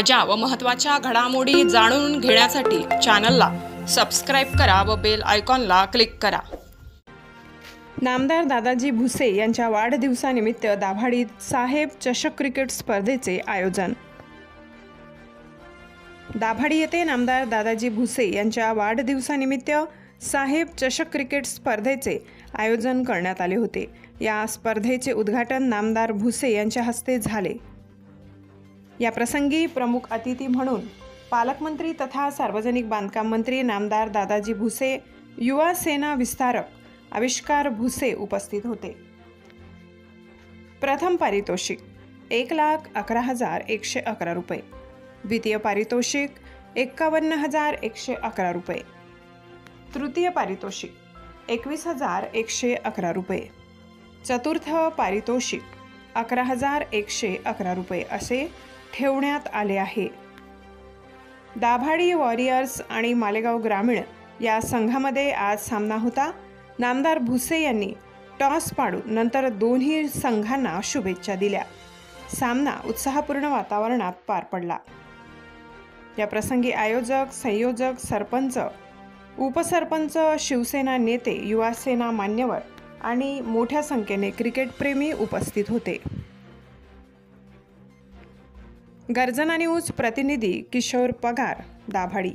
ताज्या व महत्त्वाच्या घडामोडी जाणून घेण्यासाठी चॅनलला सबस्क्राइब करा व बेल आयकॉनला क्लिक करा। नामदार दादाजी भुसे यांच्या वाढदिवसानिमित्त दाभाडीत साहेब चषक क्रिकेट स्पर्धेचे आयोजन। दाभाडी येथे नामदार दादाजी भुसे यांच्या वाढदिवसानिमित्त साहेब चषक क्रिकेट स्पर्धेचे आयोजन करण्यात आले होते। या स्पर्धेचे उद्घाटन नामदार भुसे यांच्या हस्ते झाले। या प्रसंगी प्रमुख अतिथी म्हणून पालकमंत्री तथा सार्वजनिक बांधकाम मंत्री नामदार दादाजी भुसे, युवा सेना विस्तारक आविष्कार भुसे उपस्थित होते। प्रथम पारितोषिक 1,11,111 रुपये, द्वितीय पारितोषिक 51,111 रुपये, तृतीय पारितोषिक 21,111 रुपये, चतुर्थ पारितोषिक 11,111 रुपये असे ठेवण्यात आले आहे। दाभाडी वॉरियर्स आणि मालेगाव ग्रामीण या संघामध्ये आज सामना होता। नामदार भुसे यांनी टॉस पाडून नंतर दोन्ही संघांना शुभेच्छा दिल्या। सामना उत्साहपूर्ण वातावरणात पार पडला। या प्रसंगी आयोजक, संयोजक, सरपंच, उपसरपंच, शिवसेना नेते, युवा सेना मान्यवर आणि मोठ्या संख्येने क्रिकेटप्रेमी उपस्थित होते। गर्जना न्यूज प्रतिनिधी किशोर पगार, दाभाडी।